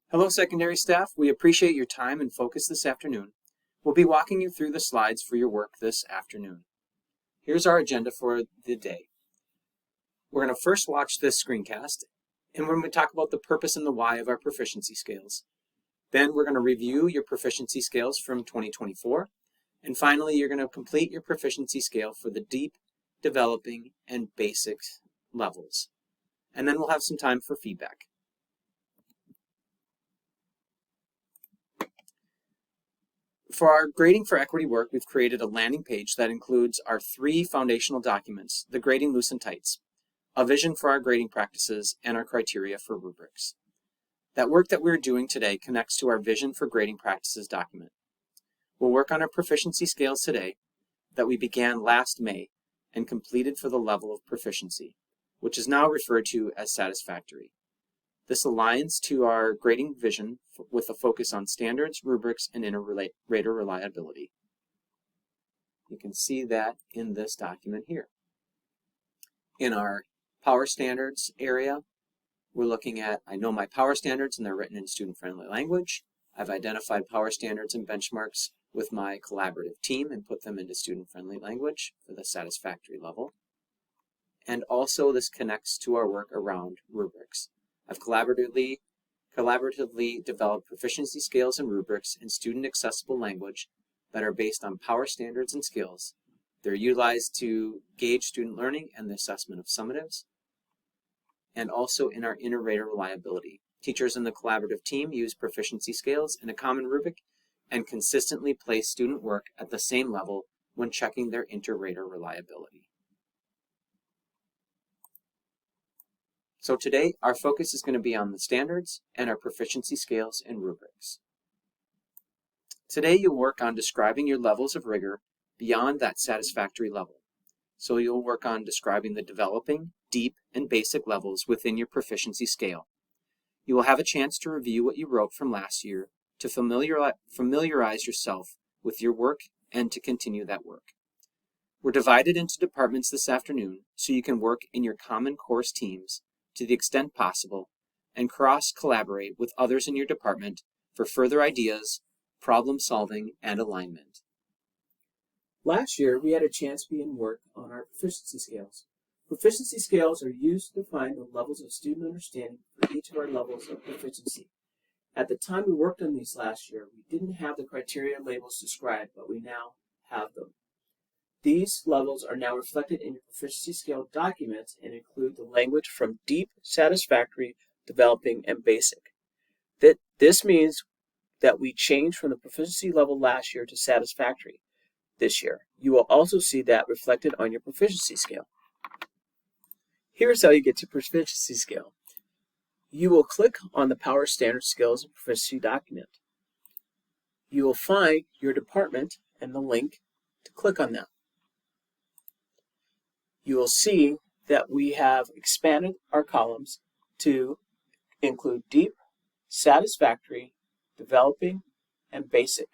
Hello, secondary staff. We appreciate your time and focus this afternoon. We'll be walking you through the slides for your work this afternoon. Here's our agenda for the day. We're going to first watch this screencast, and we're going to talk about the purpose and the why of our proficiency scales. Then we're going to review your proficiency scales from 2024. And finally, you're going to complete your proficiency scale for the deep, developing, and basic levels. And then we'll have some time for feedback. For our Grading for Equity work, we've created a landing page that includes our 3 foundational documents, the Grading Loose and Tights, a vision for our grading practices, and our criteria for rubrics. That work that we're doing today connects to our Vision for Grading Practices document. We'll work on our proficiency scales today that we began last May and completed for the level of proficiency, which is now referred to as satisfactory. This aligns to our grading vision with a focus on standards, rubrics, and inter-rater reliability. You can see that in this document here. In our power standards area, we're looking at, I know my power standards and they're written in student-friendly language. I've identified power standards and benchmarks with my collaborative team and put them into student-friendly language for the satisfactory level. And also this connects to our work around rubrics. I've collaboratively developed proficiency scales and rubrics in student-accessible language that are based on power standards and skills. They're utilized to gauge student learning and the assessment of summatives, and also in our inter-rater reliability. Teachers in the collaborative team use proficiency scales in a common rubric and consistently place student work at the same level when checking their inter-rater reliability. So today, our focus is going to be on the standards and our proficiency scales and rubrics. Today, you'll work on describing your levels of rigor beyond that satisfactory level. So you'll work on describing the developing, deep, and basic levels within your proficiency scale. You will have a chance to review what you wrote from last year to familiarize yourself with your work and to continue that work. We're divided into departments this afternoon so you can work in your common course teams to the extent possible, and cross-collaborate with others in your department for further ideas, problem solving, and alignment. Last year, we had a chance to begin work on our proficiency scales. Proficiency scales are used to define the levels of student understanding for each of our levels of proficiency. At the time we worked on these last year, we didn't have the criteria labels described, but we now have them. These levels are now reflected in your proficiency scale documents and include the language from deep, satisfactory, developing, and basic. This means that we changed from the proficiency level last year to satisfactory this year. You will also see that reflected on your proficiency scale. Here's how you get to proficiency scale. You will click on the Power Standard Skills and Proficiency document. You will find your department and the link to click on that. You will see that we have expanded our columns to include deep, satisfactory, developing, and basic.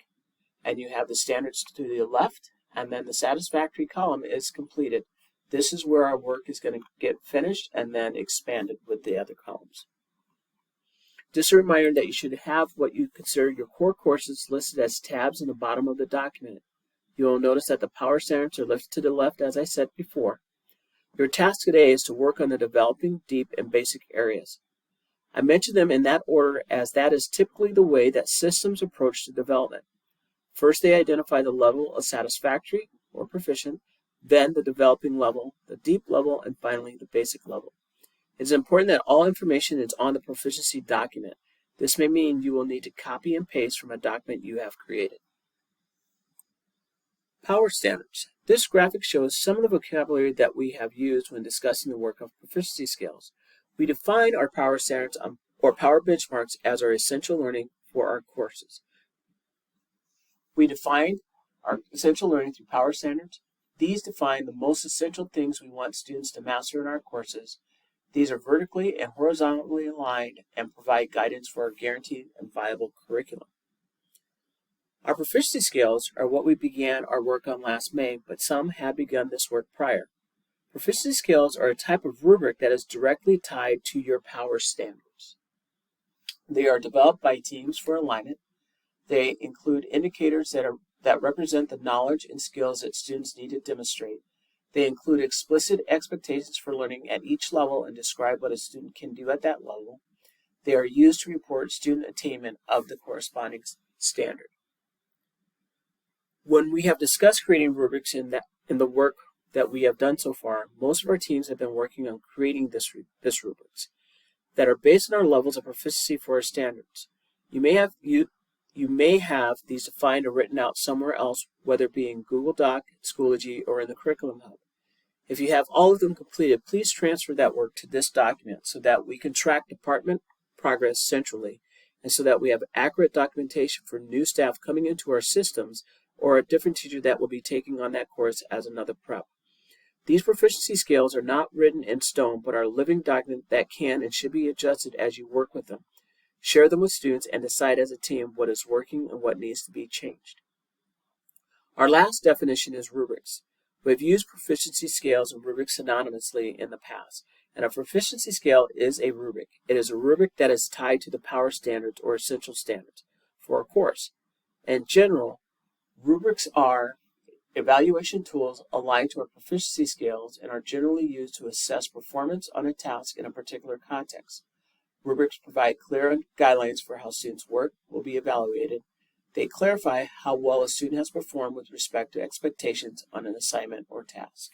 And you have the standards to the left, and then the satisfactory column is completed. This is where our work is going to get finished and then expanded with the other columns. Just a reminder that you should have what you consider your core courses listed as tabs in the bottom of the document. You will notice that the power standards are lifted to the left, as I said before. Your task today is to work on the developing, deep, and basic areas. I mention them in that order as that is typically the way that systems approach the development. First, they identify the level of satisfactory or proficient, then the developing level, the deep level, and finally the basic level. It is important that all information is on the proficiency document. This may mean you will need to copy and paste from a document you have created. Power standards. This graphic shows some of the vocabulary that we have used when discussing the work of proficiency scales. We define our power standards or power benchmarks as our essential learning for our courses. We define our essential learning through power standards. These define the most essential things we want students to master in our courses. These are vertically and horizontally aligned and provide guidance for our guaranteed and viable curriculum. Our proficiency scales are what we began our work on last May, but some had begun this work prior. Proficiency scales are a type of rubric that is directly tied to your power standards. They are developed by teams for alignment. They include indicators that represent the knowledge and skills that students need to demonstrate. They include explicit expectations for learning at each level and describe what a student can do at that level. They are used to report student attainment of the corresponding standard. When we have discussed creating rubrics in the work that we have done so far, most of our teams have been working on creating this rubrics that are based on our levels of proficiency for our standards. You may have these defined or written out somewhere else, whether it be in Google Doc, Schoology, or in the Curriculum Hub. If you have all of them completed, please transfer that work to this document so that we can track department progress centrally and so that we have accurate documentation for new staff coming into our systems or a different teacher that will be taking on that course as another prep. These proficiency scales are not written in stone, but are a living document that can and should be adjusted as you work with them. Share them with students and decide as a team what is working and what needs to be changed. Our last definition is rubrics. We've used proficiency scales and rubrics synonymously in the past, and a proficiency scale is a rubric. It is a rubric that is tied to the power standards or essential standards for a course. In general, rubrics are evaluation tools aligned to our proficiency scales and are generally used to assess performance on a task in a particular context. Rubrics provide clear guidelines for how students' work will be evaluated. They clarify how well a student has performed with respect to expectations on an assignment or task.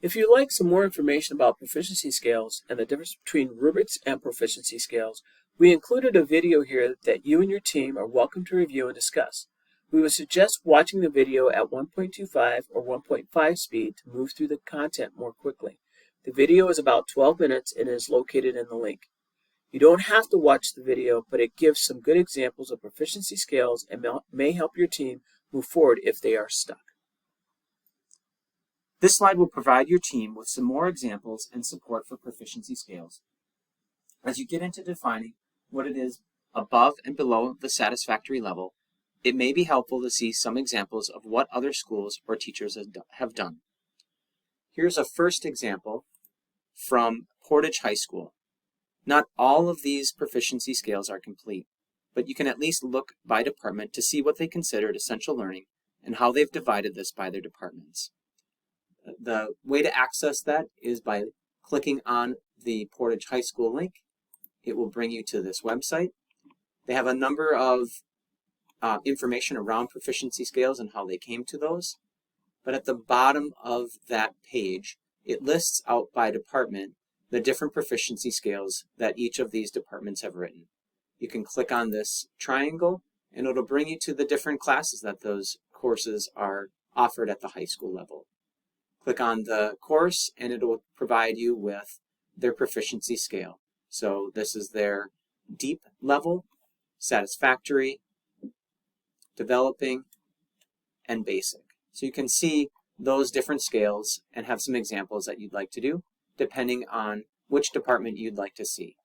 If you'd like some more information about proficiency scales and the difference between rubrics and proficiency scales, we included a video here that you and your team are welcome to review and discuss. We would suggest watching the video at 1.25 or 1.5 speed to move through the content more quickly. The video is about 12 minutes and is located in the link. You don't have to watch the video, but it gives some good examples of proficiency scales and may help your team move forward if they are stuck. This slide will provide your team with some more examples and support for proficiency scales. As you get into defining what it is above and below the satisfactory level, it may be helpful to see some examples of what other schools or teachers have done. Here's a first example from Portage High School. Not all of these proficiency scales are complete, but you can at least look by department to see what they considered essential learning and how they've divided this by their departments. The way to access that is by clicking on the Portage High School link. It will bring you to this website. They have a number of information around proficiency scales and how they came to those. But at the bottom of that page, it lists out by department the different proficiency scales that each of these departments have written. You can click on this triangle and it'll bring you to the different classes that those courses are offered at the high school level. Click on the course and it will provide you with their proficiency scale. So this is their deep level, satisfactory, developing, and basic. So you can see those different scales and have some examples that you'd like to do, depending on which department you'd like to see.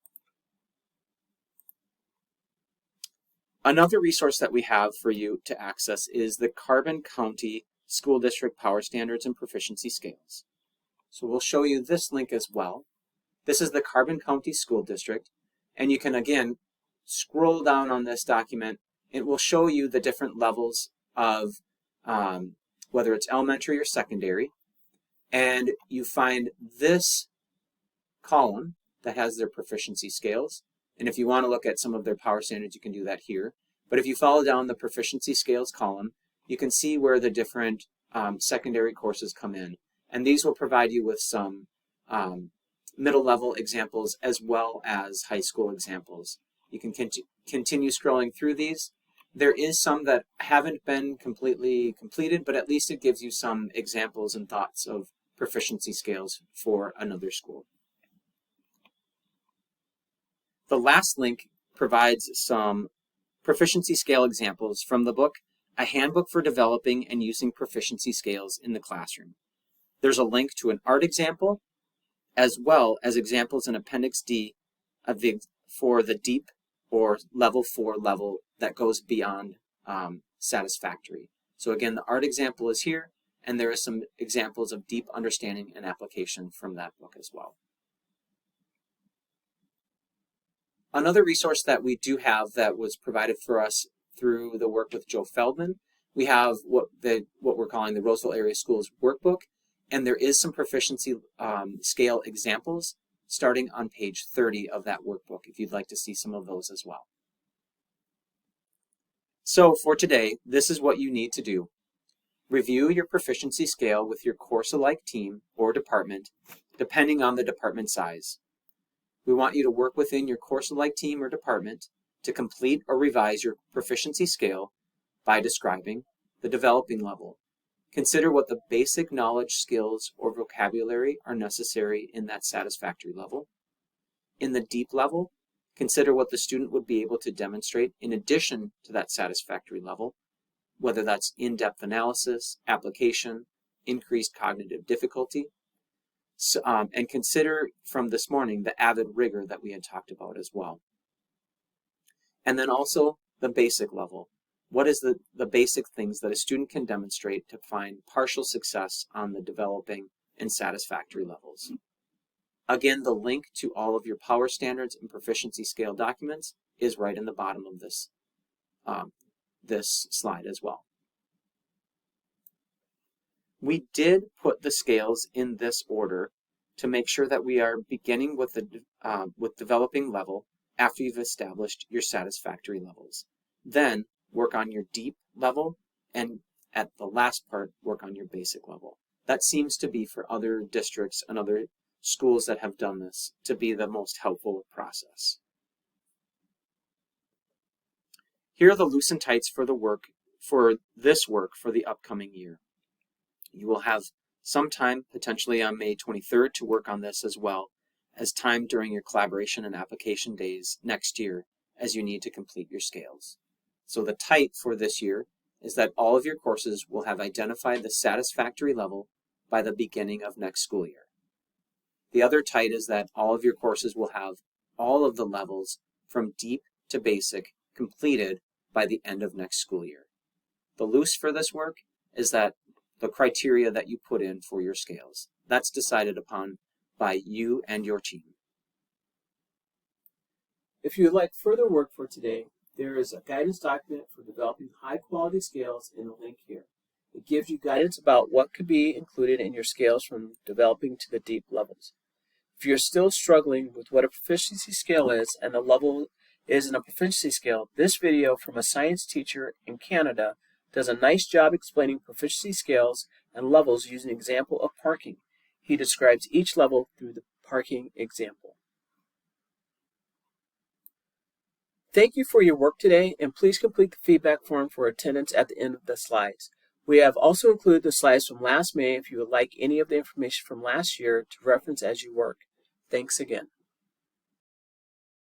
Another resource that we have for you to access is the Carbon County School District Power Standards and Proficiency Scales. So we'll show you this link as well. This is the Carbon County School District, and you can again scroll down on this document. It will show you the different levels of whether it's elementary or secondary, and you find this column that has their proficiency scales. And if you want to look at some of their power standards, you can do that here. But if you follow down the proficiency scales column, you can see where the different secondary courses come in. And these will provide you with some middle level examples as well as high school examples. You can continue scrolling through these. There is some that haven't been completely completed, but at least it gives you some examples and thoughts of proficiency scales for another school. The last link provides some proficiency scale examples from the book, A Handbook for Developing and Using Proficiency Scales in the Classroom. There's a link to an art example, as well as examples in Appendix D for the deep or level 4 level that goes beyond satisfactory. So again, the art example is here, and there are some examples of deep understanding and application from that book as well. Another resource that we do have that was provided for us through the work with Joe Feldman, we have what we're calling the Roseville Area Schools Workbook, and there is some proficiency scale examples starting on page 30 of that workbook if you'd like to see some of those as well. So for today, this is what you need to do. Review your proficiency scale with your course-alike team or department, depending on the department size. We want you to work within your course-alike team or department to complete or revise your proficiency scale by describing the developing level. Consider what the basic knowledge, skills, or vocabulary are necessary in that satisfactory level. In the deep level, consider what the student would be able to demonstrate in addition to that satisfactory level, whether that's in-depth analysis, application, increased cognitive difficulty. So, and consider from this morning the avid rigor that we had talked about as well. And then also the basic level. What is the basic things that a student can demonstrate to find partial success on the developing and satisfactory levels? Again, the link to all of your power standards and proficiency scale documents is right in the bottom of this, this slide as well. We did put the scales in this order to make sure that we are beginning with the developing level after you've established your satisfactory levels. Then work on your deep level, and at the last part, work on your basic level. That seems to be for other districts and other schools that have done this to be the most helpful process. Here are the loose and tights for this work for the upcoming year. You will have some time, potentially on May 23rd, to work on this as well as time during your collaboration and application days next year as you need to complete your scales. So the tight for this year is that all of your courses will have identified the satisfactory level by the beginning of next school year. The other tight is that all of your courses will have all of the levels from deep to basic completed by the end of next school year. The loose for this work is that the criteria that you put in for your scales. That's decided upon by you and your team. If you would like further work for today, there is a guidance document for developing high-quality scales in the link here. It gives you guidance about what could be included in your scales from developing to the deep levels. If you're still struggling with what a proficiency scale is and the level is in a proficiency scale, this video from a science teacher in Canada does a nice job explaining proficiency scales and levels using an example of parking. He describes each level through the parking example. Thank you for your work today, and please complete the feedback form for attendance at the end of the slides. We have also included the slides from last May if you would like any of the information from last year to reference as you work. Thanks again.